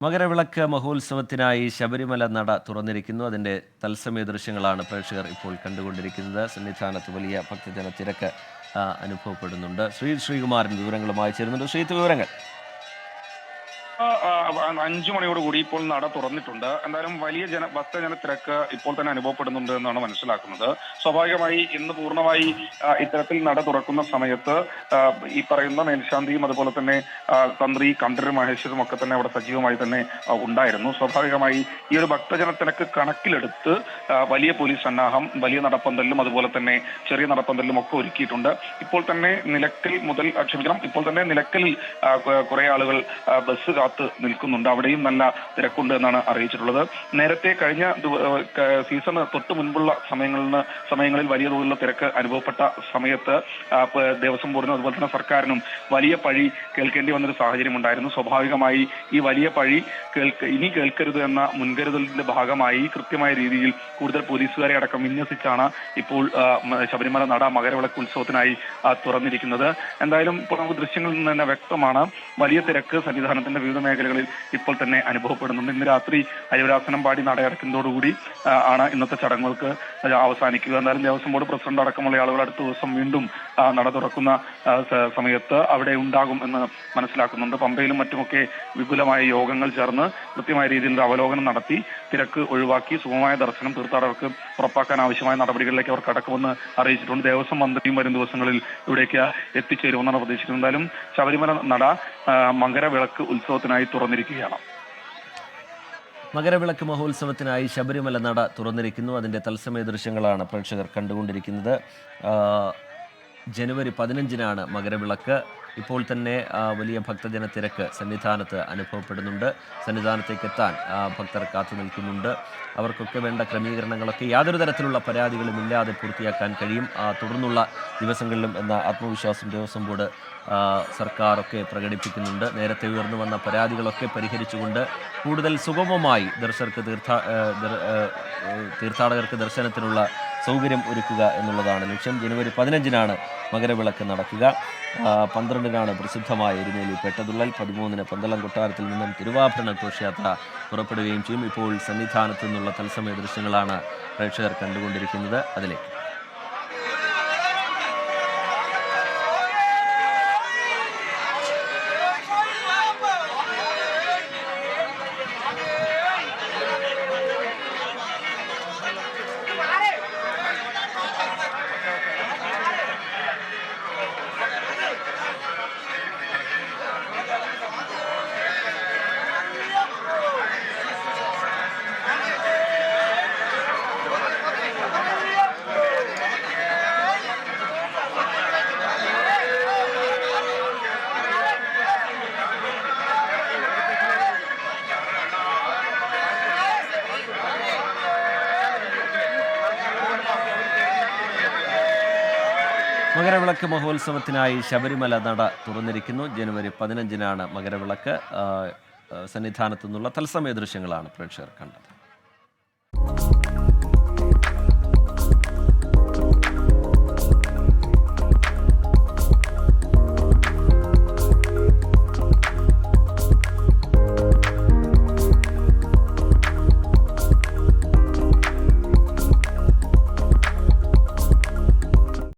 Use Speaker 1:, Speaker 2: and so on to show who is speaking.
Speaker 1: മകരവിളക്ക് മഹോത്സവത്തിനായി ശബരിമല നട തുറന്നിരിക്കുന്നു. അതിൻ്റെ തത്സമയ ദൃശ്യങ്ങളാണ് പ്രേക്ഷകർ ഇപ്പോൾ കണ്ടുകൊണ്ടിരിക്കുന്നത്. സന്നിധാനത്ത് വലിയ ഭക്തജന തിരക്ക് അനുഭവപ്പെടുന്നുണ്ട്. ശ്രീകുമാരൻ വിവരങ്ങളുമായി ചേരുന്നുണ്ട്. വിവരങ്ങൾ.
Speaker 2: 5 മണിയോടുകൂടി ഇപ്പോൾ നട തുറന്നിട്ടുണ്ട്. എന്തായാലും വലിയ ഭക്തജന തിരക്ക് ഇപ്പോൾ തന്നെ അനുഭവപ്പെടുന്നുണ്ട് എന്നാണ് മനസ്സിലാക്കുന്നത്. സ്വാഭാവികമായി ഇന്ന് പൂർണ്ണമായി ഇത്തരത്തിൽ നട തുറക്കുന്ന സമയത്ത് ഈ പറയുന്ന മേൽശാന്തിയും അതുപോലെ തന്നെ തന്ത്രി കണ്ഠര് മഹേശ്വരും ഒക്കെ തന്നെ അവിടെ സജീവമായി തന്നെ ഉണ്ടായിരുന്നു. സ്വാഭാവികമായി ഈ ഒരു ഭക്തജന തിരക്ക് കണക്കിലെടുത്ത് വലിയ പോലീസ് സന്നാഹം വലിയ നടപ്പന്തലിലും അതുപോലെ തന്നെ ചെറിയ നടപ്പന്തലിലും ഒക്കെ ഒരുക്കിയിട്ടുണ്ട്. ഇപ്പോൾ തന്നെ നിലക്കലിൽ കുറെ ആളുകൾ ബസ് കാത്ത് നിൽക്കുന്നുണ്ട്. അവിടെയും നല്ല തിരക്കുണ്ട് എന്നാണ് അറിയിച്ചിട്ടുള്ളത്. നേരത്തെ കഴിഞ്ഞ സീസണ് തൊട്ട് മുൻപുള്ള സമയങ്ങളിൽ വലിയ തോതിലുള്ള തിരക്ക് അനുഭവപ്പെട്ട സമയത്ത് ദേവസ്വം ബോർഡിനും അതുപോലെ തന്നെ സർക്കാരിനും വലിയ പഴി കേൾക്കേണ്ടി വന്നൊരു സാഹചര്യം ഉണ്ടായിരുന്നു. സ്വാഭാവികമായി ഈ വലിയ പഴി ഇനി കേൾക്കരുത് എന്ന മുൻകരുതലിന്റെ ഭാഗമായി കൃത്യമായ രീതിയിൽ കൂടുതൽ പോലീസുകാരെ അടക്കം വിന്യസിച്ചാണ് ഇപ്പോൾ ശബരിമല നട മകരവിളക്ക് ഉത്സവത്തിനായി തുറന്നിരിക്കുന്നത്. എന്തായാലും ഇപ്പോൾ നമുക്ക് ദൃശ്യങ്ങളിൽ നിന്ന് തന്നെ വ്യക്തമാണ് വലിയ തിരക്ക് സന്നിധാനത്തിന്റെ വിവിധ മേഖലകളിൽ ഇപ്പോൾ തന്നെ അനുഭവപ്പെടുന്നുണ്ട്. ഇന്ന് രാത്രി ഹരിവരാസനം പാടി നടയടക്കുന്നതോടുകൂടി ആണ് ഇന്നത്തെ ചടങ്ങുകൾക്ക് അവസാനിക്കുക. എന്നാലും ദേവസ്വം ബോർഡ് പ്രസിഡന്റ് അടക്കമുള്ള ആളുകൾ അടുത്ത ദിവസം വീണ്ടും നട തുറക്കുന്ന സമയത്ത് അവിടെ ഉണ്ടാകും എന്ന് മനസ്സിലാക്കുന്നുണ്ട്. പമ്പയിലും മറ്റുമൊക്കെ വിപുലമായ യോഗങ്ങൾ ചേർന്ന് കൃത്യമായ രീതിയിൽ അവലോകനം നടത്തി തിരക്ക് ഒഴിവാക്കി സുഗമമായ ദർശനം തീർത്ഥാടകർക്ക് ഉറപ്പാക്കാൻ ആവശ്യമായ നടപടികളിലേക്ക് അവർ കടക്കുമെന്ന് അറിയിച്ചിട്ടുണ്ട്. ദേവസ്വം മന്ത്രിയും വരും ദിവസങ്ങളിൽ ഇവിടേക്ക് എത്തിച്ചേരുമെന്നാണ് പ്രതീക്ഷിക്കുന്നത്. എന്തായാലും ശബരിമല നട മകരവിളക്ക് ഉത്സവത്തിനായി തുറന്നിരിക്കുകയാണ്.
Speaker 1: മകരവിളക്ക് മഹോത്സവത്തിനായി ശബരിമല നട തുറന്നിരിക്കുന്നു. അതിൻ്റെ തത്സമയ ദൃശ്യങ്ങളാണ് പ്രേക്ഷകർ കണ്ടുകൊണ്ടിരിക്കുന്നത്. ജനുവരി 15-നാണ് മകരവിളക്ക്. ഇപ്പോൾ തന്നെ വലിയ ഭക്തജന തിരക്ക് സന്നിധാനത്ത് അനുഭവപ്പെടുന്നുണ്ട്. സന്നിധാനത്തേക്ക് എത്താൻ ഭക്തർ കാത്തു നിൽക്കുന്നുണ്ട്. അവർക്കൊക്കെ വേണ്ട ക്രമീകരണങ്ങളൊക്കെ യാതൊരു തരത്തിലുള്ള പരാതികളും ഇല്ലാതെ പൂർത്തിയാക്കാൻ കഴിയും തുടർന്നുള്ള ദിവസങ്ങളിലും എന്ന ആത്മവിശ്വാസം ദേവസ്വം ബോർഡ് സർക്കാരൊക്കെ പ്രകടിപ്പിക്കുന്നുണ്ട്. നേരത്തെ ഉയർന്നു വന്ന പരാതികളൊക്കെ പരിഹരിച്ചുകൊണ്ട് കൂടുതൽ സുഗമമായി തീർത്ഥാടകർക്ക് ദർശനത്തിനുള്ള സൗകര്യം ഒരുക്കുക എന്നുള്ളതാണ് ലക്ഷ്യം. ജനുവരി 15-നാണ് മകരവിളക്ക് നടക്കുക. 12-നാണ് പ്രസിദ്ധമായ എരുമേലി പെട്ടതുള്ളൽ. 13-ന് പന്തളം കൊട്ടാരത്തിൽ നിന്നും തിരുവാഭരണ ഘോഷയാത്ര പുറപ്പെടുകയും ചെയ്യും. ഇപ്പോൾ സന്നിധാനത്തു നിന്നുള്ള തത്സമയ ദൃശ്യങ്ങളാണ് പ്രേക്ഷകർ കണ്ടുകൊണ്ടിരിക്കുന്നത്. അതിലേക്ക് മകരവിളക്ക് മഹോത്സവത്തിനായി ശബരിമല നട തുറന്നിരിക്കുന്നു. ജനുവരി 15-നാണ് മകരവിളക്ക്. സന്നിധാനത്തു നിന്നുള്ള തത്സമയ ദൃശ്യങ്ങളാണ് പ്രേക്ഷകർ കണ്ടത്.